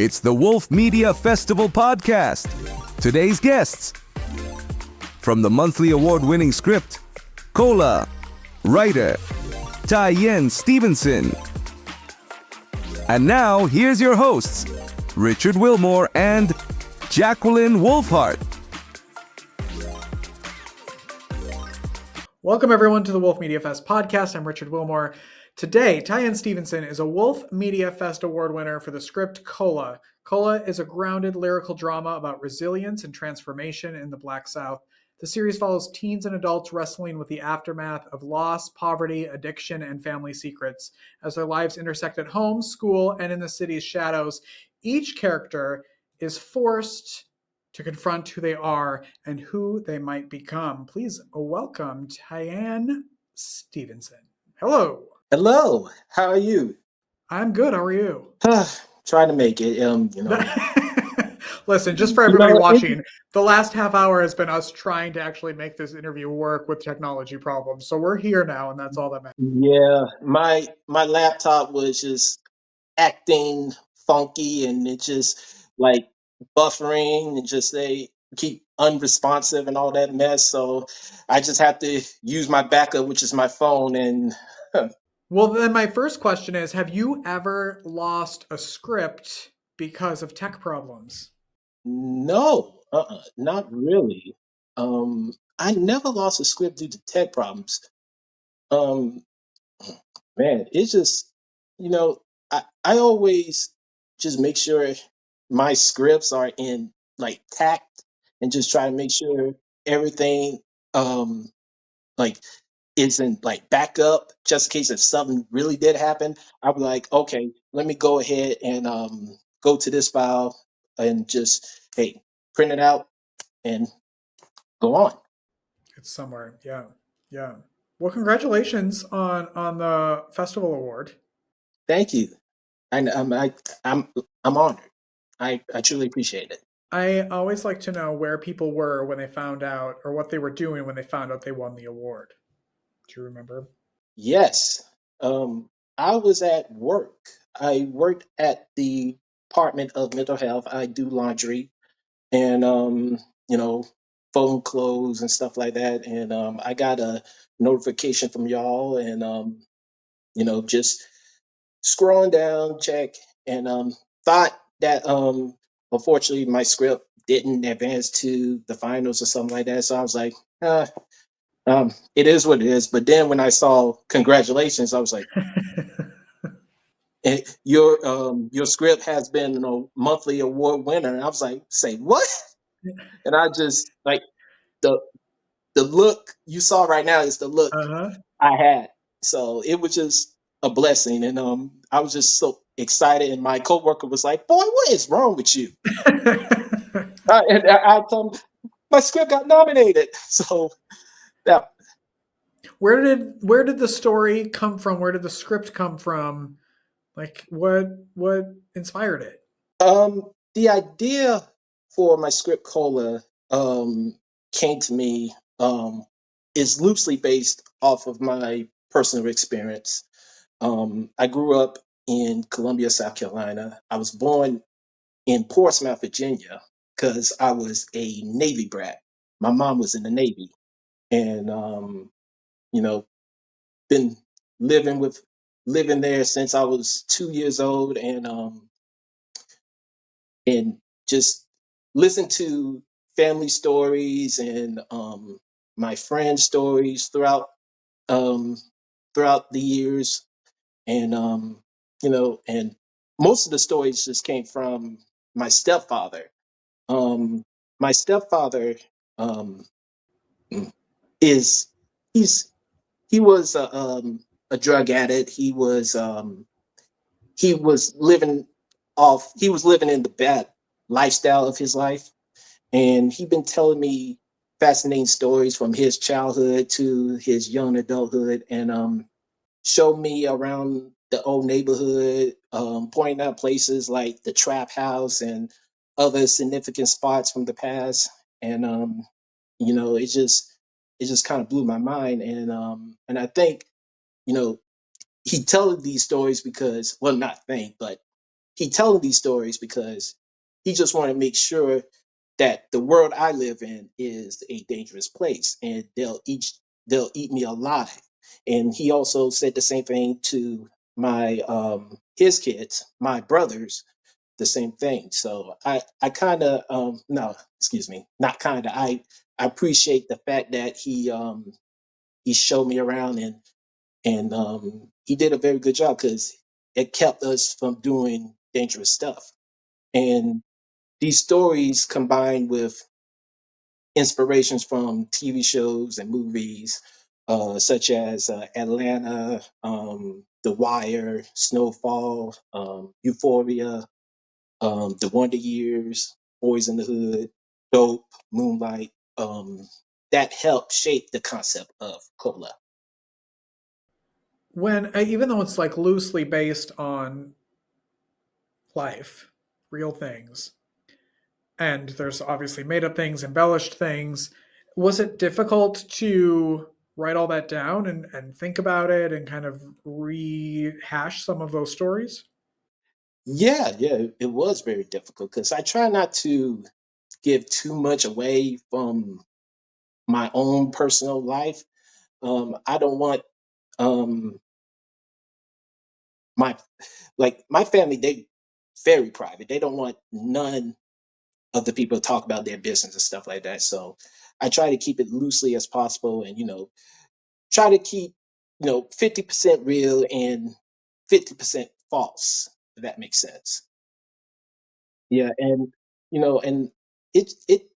It's the Wolf Media Festival podcast. Today's guests: from the monthly award-winning script, Cola, writer, Taiyen Stevenson. And now, here's your hosts, Richard Wilmore and Jacquelynn Wolfheart. Welcome, everyone, to the Wolf Media Fest podcast. I'm Richard Wilmore. Today, Taiyen Stevenson is a Wolf Media Fest award winner for the script Cola. Cola is a grounded lyrical drama about resilience and transformation in the Black South. The series follows teens and adults wrestling with the aftermath of loss, poverty, addiction, and family secrets. As their lives intersect at home, school, and in the city's shadows, each character is forced to confront who they are and who they might become. Please welcome Taiyen Stevenson. Hello. Hello. How are you? I'm good. How are you? Trying to make it. Listen, just for everybody watching, the last half hour has been us trying to actually make this interview work with technology problems. So we're here now, and that's all that matters. Yeah, my laptop was just acting funky, and it just like buffering, and just they keep unresponsive and all that mess. So I just have to use my backup, which is my phone. And Well, then my first question is, have you ever lost a script because of tech problems? no, not really. I never lost a script due to tech problems. Um, Man, it's just, I always just make sure my scripts are in like tact, and just try to make sure everything um like is in like backup, just in case if something really did happen. I'll be like, okay, let me go ahead and go to this file and just, hey, print it out and go on. It's somewhere. Yeah. Yeah. Well, congratulations on the festival award. Thank you. And I'm I'm honored. I truly appreciate it. I always like to know where people were when they found out, or what they were doing when they found out they won the award. Do you remember? Yes. I was at work. I worked at the Department of Mental Health. I do laundry and you know, fold clothes and stuff like that. And I got a notification from y'all, and just scrolling down, check, and thought that unfortunately my script didn't advance to the finals or something like that. So I was like, it is what it is. But then when I saw congratulations, I was like, your script has been a monthly award winner. And I was like, say what? And I just like the the look you saw right now is the look Uh-huh. I had. So it was just a blessing, and I was just so excited. And my coworker was like, "Boy, what is wrong with you?" And I told him my script got nominated. So that Where did the story come from? Where did the script come from? Like what inspired it? the idea for my script Cola came to me is loosely based off of my personal experience. I grew up in Columbia, South Carolina. I was born in Portsmouth, Virginia, because I was a Navy brat. My mom was in the Navy, and you know, been living there since I was 2 years old, and just listen to family stories and my friends' stories um, throughout the years, and and most of the stories just came from my stepfather. My stepfather um, is he's he was a drug addict. He was living he was living in the bad lifestyle of his life, and he'd been telling me fascinating stories from his childhood to his young adulthood, and showed me around the old neighborhood, pointing out places like the trap house and other significant spots from the past. And it just kind of blew my mind. And I think, you know, he told these stories because, well, not think, but he telling these stories because he just want to make sure that the world I live in is a dangerous place, and they'll eat me alive. And he also said the same thing to my his kids, my brothers, the same thing. So I kind of no, excuse me, not kind of. I appreciate the fact that he showed me around, and he did a very good job because it kept us from doing dangerous stuff. And these stories combined with inspirations from TV shows and movies, such as Atlanta, The Wire, Snowfall, Euphoria, The Wonder Years, Boys in the Hood, Dope, Moonlight. That helped shape the concept of cola. When even though it's like loosely based on life, real things, and there's obviously made up things, embellished things, was it difficult to write all that down and think about it and kind of rehash some of those stories? Yeah, yeah, it was very difficult because I try not to give too much away from my own personal life. I don't want um, my my family. They very private. They don't want none of the people to talk about their business and stuff like that. So I try to keep it loosely as possible, and try to keep 50% real and 50% false. If that makes sense. Yeah, and and it it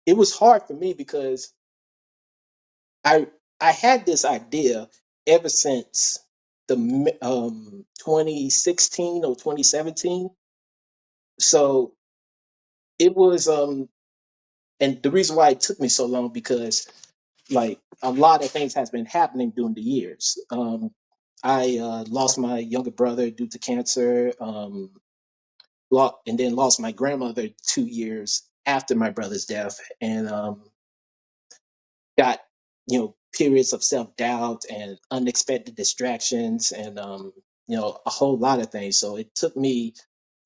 it was hard for me because I I had this idea ever since 2016 or 2017. So it was and the reason why it took me so long because like a lot of things has been happening during the years. I lost my younger brother due to cancer, and then lost my grandmother 2 years after my brother's death, and got periods of self doubt and unexpected distractions, and a whole lot of things. So it took me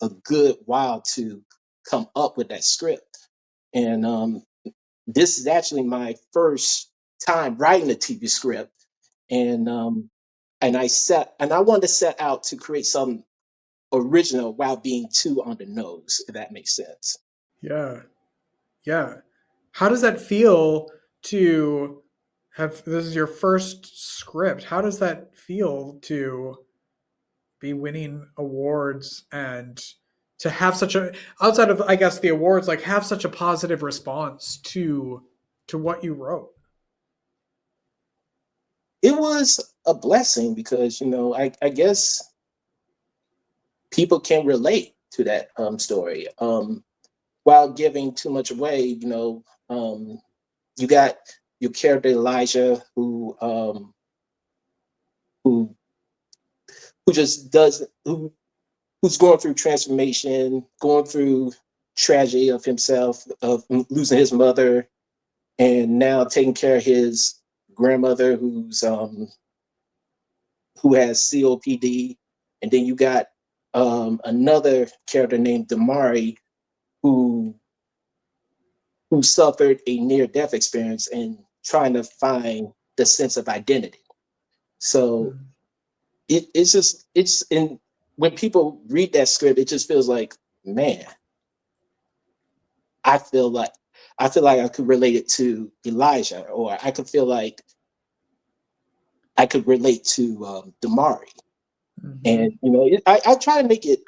a good while to come up with that script, and this is actually my first time writing a TV script, and I wanted to set out to create some original while being too on the nose, if that makes sense. Yeah. Yeah. How does that feel to have this is your first script? How does that feel to be winning awards and to have such a outside of I guess the awards like have such a positive response to what you wrote? It was a blessing because I guess people can relate to that story while giving too much away. You got your character Elijah who who just does who's going through transformation, going through tragedy of himself, of losing his mother, and now taking care of his grandmother who has COPD. And then you got another character named Damari who who suffered a near death experience and trying to find the sense of identity. So Mm. it's in when people read that script, it just feels like, man, I feel like I could relate it to Elijah, or I could feel like I could relate to Damari. And Mhm. I try to make it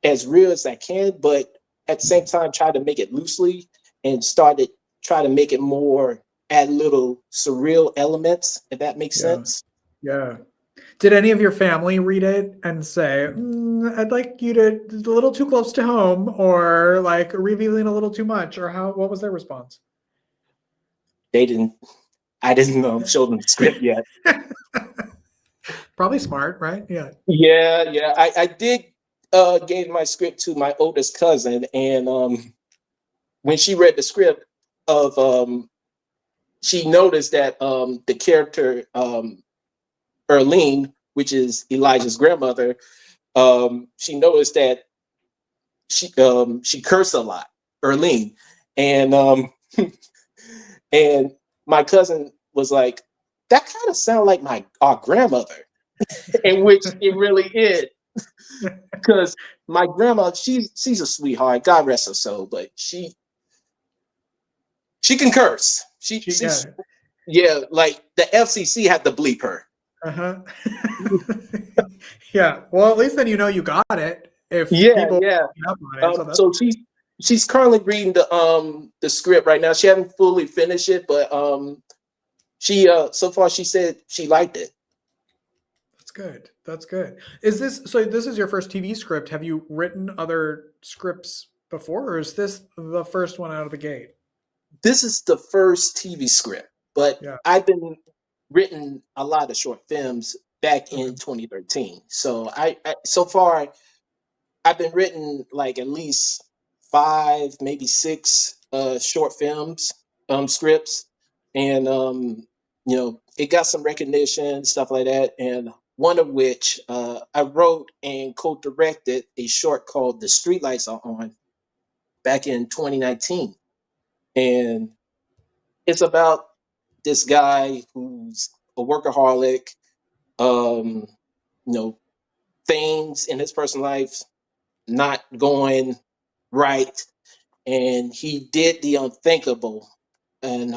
as real as I can, but at the same time try to make it loosely and try to make it more add little surreal elements, if that makes Yeah. sense. Yeah. Did any of your family read it and say, "I'd like you to a little too close to home," or like revealing a little too much, or how? What was their response? They didn't I didn't show them the script yet. Probably smart, right? Yeah. Yeah, yeah. I did gave my script to my oldest cousin, and when she read the script of she noticed that the character Erlene, which is Elijah's grandmother, she noticed that she cursed a lot, Erlene, and and my cousin was like, "That kind of sound like our grandmother," in which it really is, because my grandma, she's a sweetheart, God rest her soul, but she can curse. She's Yeah. yeah, like the FCC had to bleep her. Uh-huh. Yeah. Well, at least then you know you got it. If Yeah, people yeah. pick up on it, so that's So she's currently reading the script right now. She hasn't fully finished it, but she so far she said she liked it. that's good. That's good. Is this so? This is your first TV script. Have you written other scripts before, or is this the first one out of the gate? This is the first TV script, but Yeah. I've been written a lot of short films back Okay. in 2013. So I so far I've been written like at least five, maybe six short films, scripts, and it got some recognition, stuff like that. And one of which I wrote and co-directed a short called "The Streetlights Are On" back in 2019, and it's about this guy who's a workaholic. Um, you know, things in his personal life not going right, and he did the unthinkable, and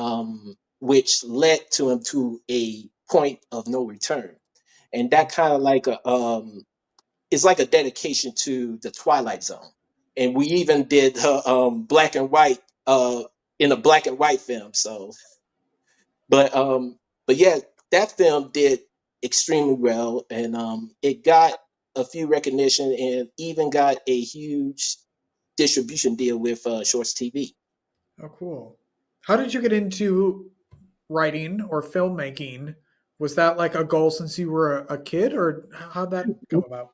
which led to him to a point of no return. And that kind of like a it's like a dedication to the Twilight Zone. And we even did black and white in a black and white film. So but yeah, that film did extremely well, and it got a few recognition and even got a huge distribution deal with Shorts TV. Oh, cool. How did you get into writing or filmmaking? Was that like a goal since you were a kid, or how'd that come about?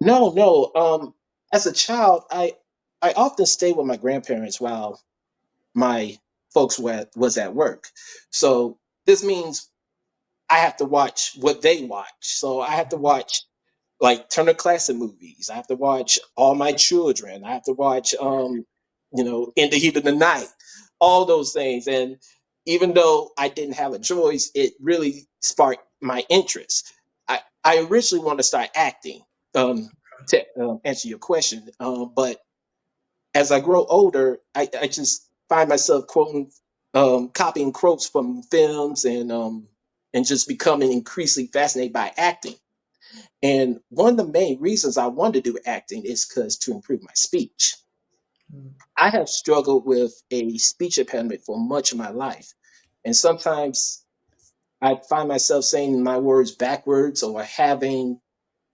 No, no. As a child, I often stayed with my grandparents while my folks was at work. So this means I have to watch what they watch. So I have to watch like Turner Classic Movies. I have to watch All My Children. I have to watch In the Heat of the Night, all those things. And even though I didn't have a choice, it really sparked my interest. I originally wanted to start acting, to answer your question. But as I grow older, I just find myself copying quotes from films, and just becoming increasingly fascinated by acting. And one of the main reasons I wanted to do acting is because to improve my speech. Mm. I have struggled with a speech impediment for much of my life. And sometimes I find myself saying my words backwards or having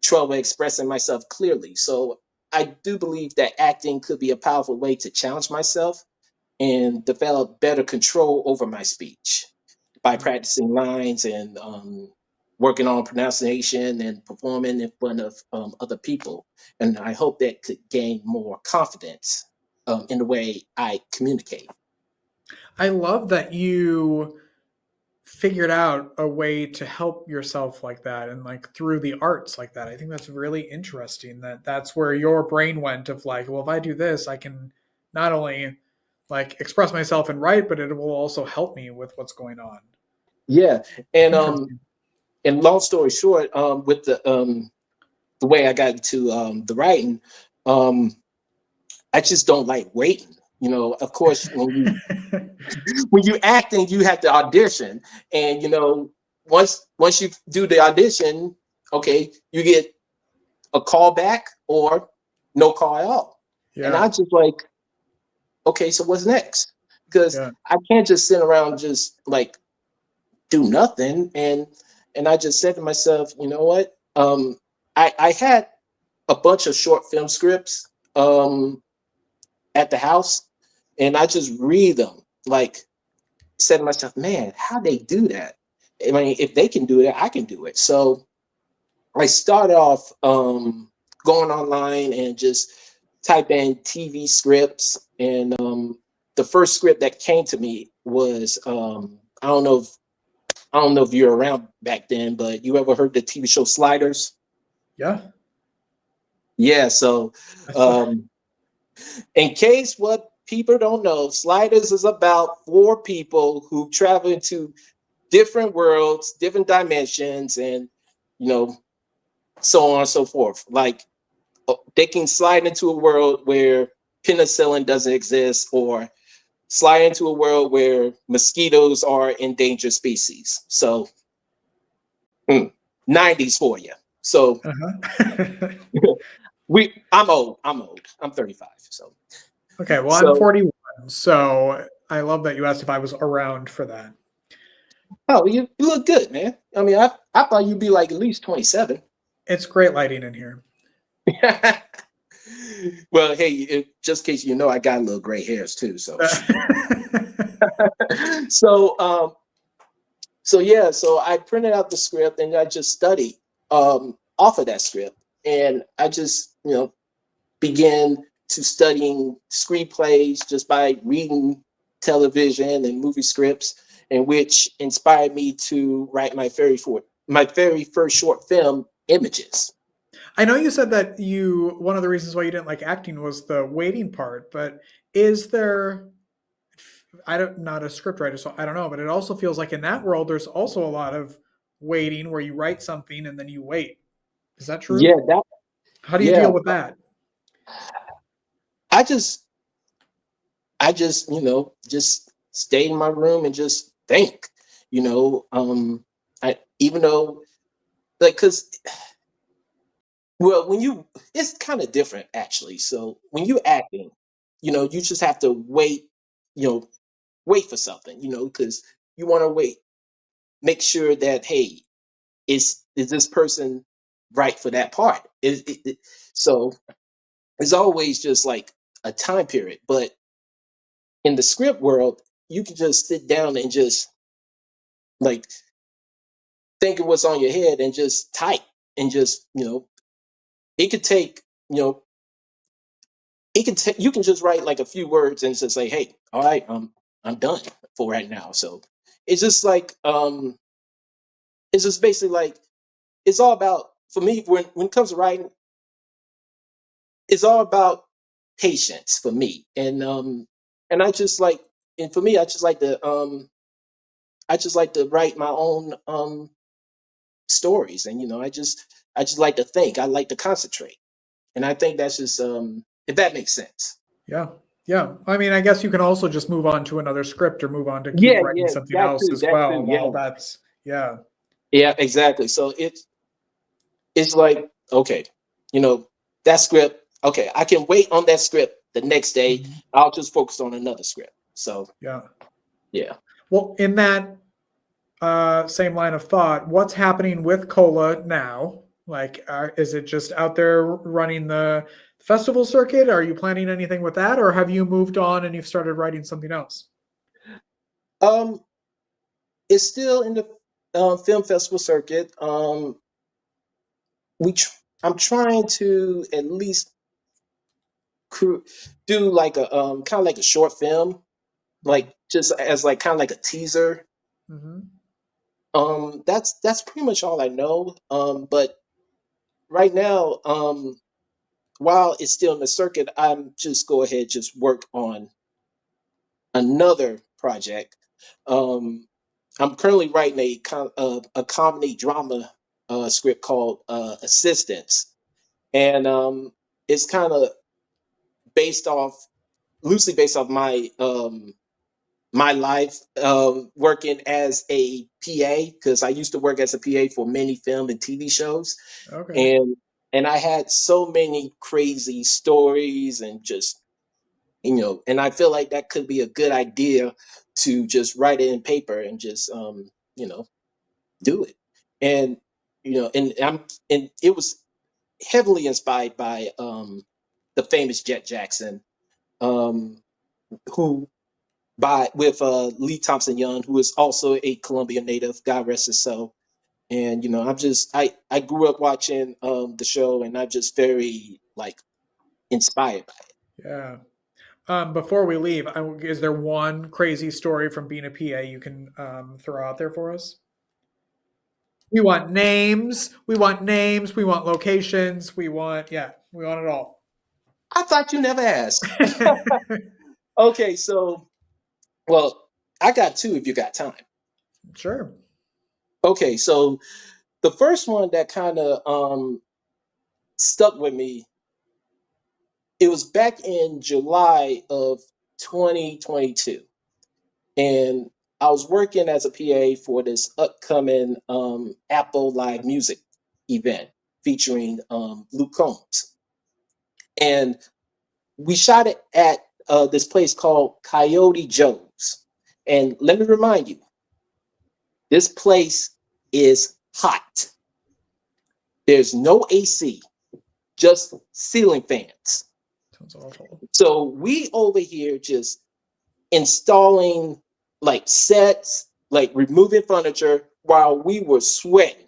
trouble expressing myself clearly. So I do believe that acting could be a powerful way to challenge myself and develop better control over my speech by Yeah. practicing lines and working on pronunciation and performing in front of other people. And I hope that could gain more confidence in the way I communicate. I love that you figured out a way to help yourself like that and like through the arts like that. I think that's really interesting that that's where your brain went of like, well, if I do this, I can not only like express myself and write, but it will also help me with what's going on. Yeah, and Interesting. long story short, with the way I got into the writing, um, I just don't like waiting. Of course, when you acting, you have to audition, and once you do the audition, okay, you get a call back or no call at all. And Yeah. I just like, okay, so what's next? Because Yeah. I can't just sit around just like do nothing. And I just said to myself, you know what? I had a bunch of short film scripts at the house, and I just read them like said to myself, man, how they do that? I mean, if they can do it, I can do it. So I started off going online and just type in TV scripts, and the first script that came to me was I don't know if you were around back then, but you ever heard the TV show Sliders? Yeah. Yeah, so That's um, in case what people don't know, Sliders is about four people who travel into different worlds, different dimensions, and you know, so on and so forth. Like they can slide into a world where penicillin doesn't exist, or slide into a world where mosquitoes are endangered species. So, 90s for you. So uh-huh. I'm old. I'm old. I'm 35. So Okay, well, I'm so 41, so I love that you asked if I was around for that. oh, you look good, man. I mean, I thought you'd be like at least 27. It's great lighting in here. Well, hey, just in case you know, I got a little gray hairs too. So so so yeah, so I printed out the script and I just studied off of that script, and I just began to studying screenplays just by reading television and movie scripts, and which inspired me to write my very first short film, Images. I know you said that one of the reasons why you didn't like acting was the waiting part, but is there I don't not a script writer, so I don't know, but it also feels like in that world there's also a lot of waiting where you write something and then you wait. Is that Yeah, true? that How do you yeah. deal with that? I just just stay in my room and just think. I even though like because well when you it's kind of different actually. So when you acting, you just have to wait, you know, wait for something, because you want to wait, make sure that hey, is this person right for that part? So it's always just like a time period. But in the script world, you can just sit down and just like think of what's on your head and just type and just it could take you know you can just write like a few words and just say hey, all right, I'm done for right now. So it's just like it's just basically like it's all about for me when it comes to writing, it's all about patience for me. And I just like and for me I just like to write my own stories. And I just like to think, I like to concentrate. And I think that's just if that makes sense. Yeah. Yeah. I mean, I guess you can also just move on to another script or move on to keep Yeah, writing yeah, something else as that well too, yeah. while that's yeah. Yeah, exactly. So it's like, okay, you know, that script, okay, I can wait on that script the next day. Mhm. I'll just focus on another script. So Yeah. yeah. Well, in that same line of thought, what's happening with Cola now? Like, is it just out there running the festival circuit? Are you planning anything with that, or have you moved on and you've started writing something else? Um it's still in the film festival circuit. We tr- I'm trying to at least cru- do like a kind of like a short film, like just as like kind of like a teaser. Hmm. That's pretty much all I know. But right now, while it's still in the circuit, I'm just go ahead just work on another project. Um, I'm currently writing a comedy drama script called Assistance, and it's kind of based off loosely based off my life working as a PA, because I used to work as a PA for many film and TV shows, Okay. and I had so many crazy stories and just and I feel like that could be a good idea to just write it in paper and just you know do it. And and it was heavily inspired by the famous Jet Jackson, um who by with Lee Thompson Young, who is also a Columbia native, God rest his soul. And I grew up watching the show, and I'm just very like inspired by it. Yeah. Before we leave, is there one crazy story from being a PA you can throw out there for us? We want names. We want names. We want locations. We want it all. I thought you never asked. Okay, so well, I got two if you got time. Sure. Okay, so the first one that kind of stuck with me, it was back in July of 2022. And I was working as a PA for this upcoming Apple Live Music event featuring Luke Combs. And we shot it at this place called Coyote Joe's. And let me remind you, this place is hot. There's no AC, just ceiling fans. Sounds awful. So we over here just installing like sets, like removing furniture while we were sweating.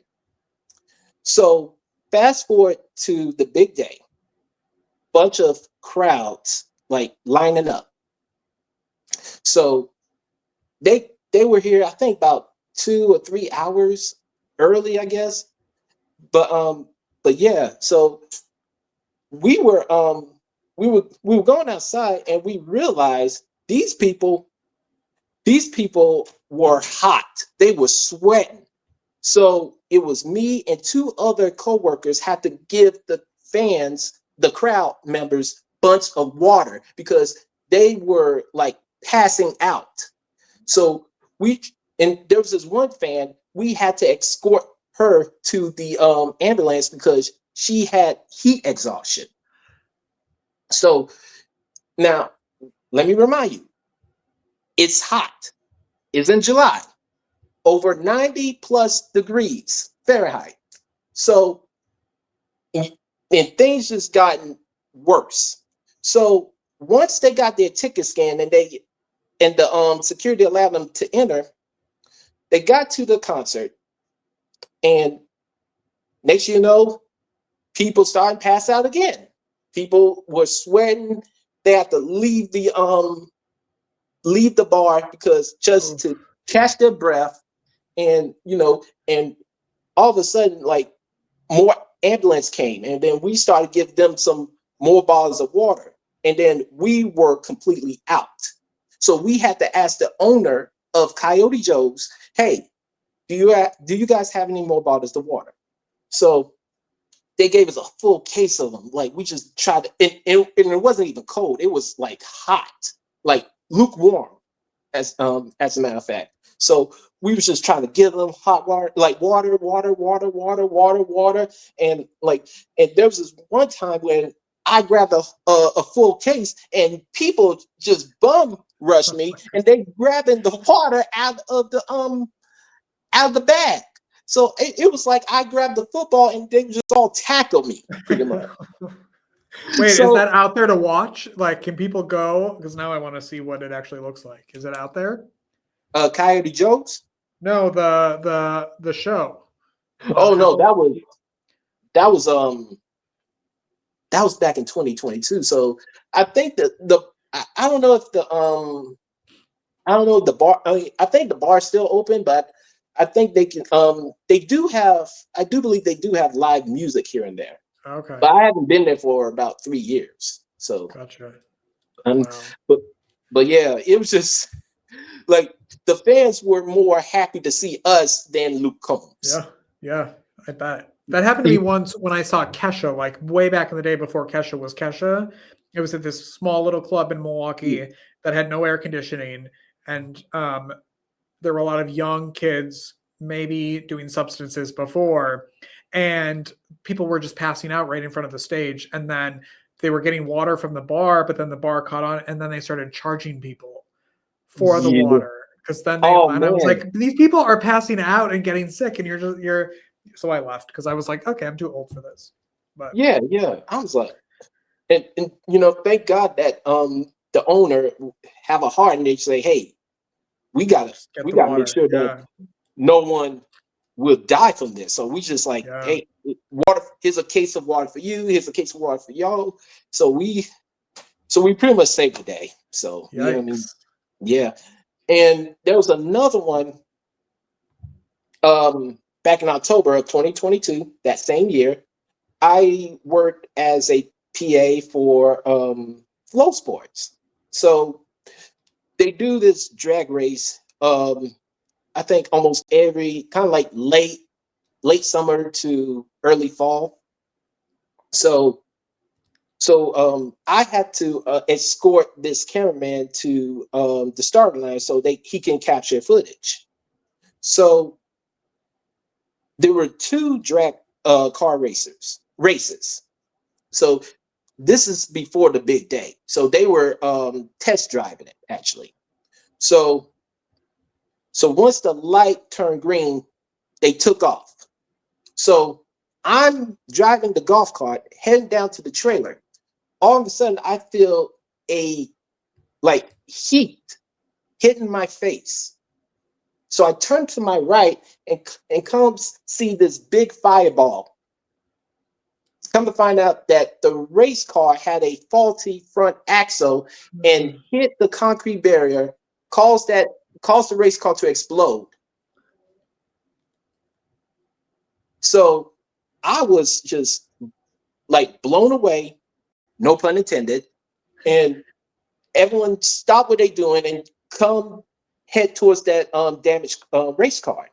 So fast forward to the big day, bunch of crowds like lining up. So they were here, I think about 2 or 3 hours early, I guess. But yeah, so we were we were going outside and we realized these people were hot. They were sweating. So it was me and two other coworkers had to give the fans, the crowd members, bunch of water because they were like passing out. So and there was this one fan, we had to escort her to the ambulance because she had heat exhaustion. So now let me remind you, it's hot. It's in July, over 90 plus degrees Fahrenheit. So, and things just gotten worse. So once they got their ticket scanned and the security allowed them to enter, they got to the concert, and next you know, people started to pass out again. People were sweating. They had to leave the bar because just to catch their breath, and and all of a sudden, like more ambulance came, and then we started giving them some more bottles of water, and then we were completely out. So we had to ask the owner of Coyote Joe's, "Hey, do you guys have any more bottles of water?" So they gave us a full case of them. Like we just tried to, and it wasn't even cold. It was like hot, like lukewarm, as a matter of fact. So we was just trying to give them hot water, like water, and there was this one time when I grabbed a full case, and people just bum rushed me, and they grabbing the water out of the bag. So it was like I grabbed the football and they just all tackled me, pretty much. Wait, So, is that out there to watch? Like, can people go? Because now I want to see what it actually looks like. Is it out there? Coyote Joe's? No, the show. Oh no, that was back in 2022. So I think I don't know if I don't know if the bar. I think the bar's still open, but I think they can. They do have. I do believe they do have live music here and there. Okay. But I haven't been there for about 3 years. So Gotcha. wow. But yeah, it was just like the fans were more happy to see us than Luke Combs. Yeah, I bet. That happened to me once when I saw Kesha, like way back in the day before Kesha was Kesha. It was at this small little club in Milwaukee that had no air conditioning, and there were a lot of young kids maybe doing substances before, and people were just passing out right in front of the stage, and then they were getting water from the bar, but then the bar caught on, and then they started charging people for the water, because then I was like, these people are passing out and getting sick, and you're so I left because I was like, okay, I'm too old for this. But yeah, I was like, and thank God that the owner have a heart and they say, hey, we gotta make sure that no one will die from this. So we just like, hey, water. Here's a case of water for you. Here's a case of water for y'all. So we pretty much saved the day. So you know what I mean? Yeah. And there was another one. back in October of 2022, that same year, I worked as a PA for Flow Sports. So they do this drag race. I think almost every kind of like late summer to early fall. So I had to escort this cameraman to the starting line so he can capture footage. So there were two drag car races. So this is before the big day. So they were test driving it actually. So once the light turned green, they took off. So I'm driving the golf cart, heading down to the trailer. All of a sudden, I feel a heat hitting my face. So I turn to my right and come see this big fireball. Come to find out that the race car had a faulty front axle and hit the concrete barrier, caused the race car to explode. So I was just blown away, no pun intended, and everyone stopped what they're doing and come head towards that damaged race car.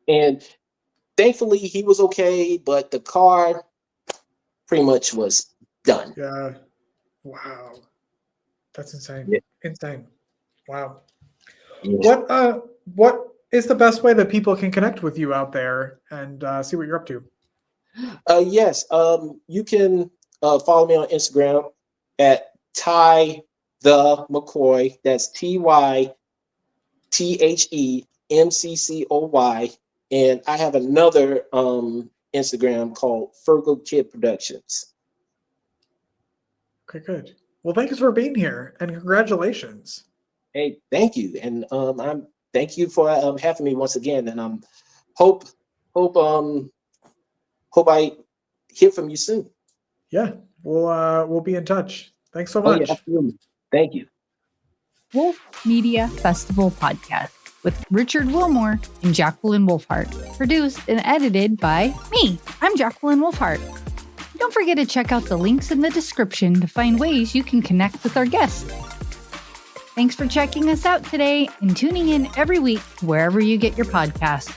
And thankfully he was okay, but the car pretty much was done. Yeah. Wow. That's insane. Yeah. Insane. Wow. Yeah. What is the best way that people can connect with you out there and see what you're up to? Yes. You can follow me on Instagram at Ty the McCoy. That's TYTHEMCCOY. And I have another Instagram called Fergal Kid Productions. Okay, good. Well, thanks for being here and congratulations. Hey, thank you. And thank you for having me once again. And hope I hear from you soon. Yeah, we'll be in touch. Thanks so Oh, much. yeah, absolutely. Thank you. Wolf Media Festival Podcast with Richard Wilmore and Jacquelynn Wolfheart. Produced and edited by me. I'm Jacquelynn Wolfheart. Don't forget to check out the links in the description to find ways you can connect with our guests. Thanks for checking us out today and tuning in every week wherever you get your podcasts.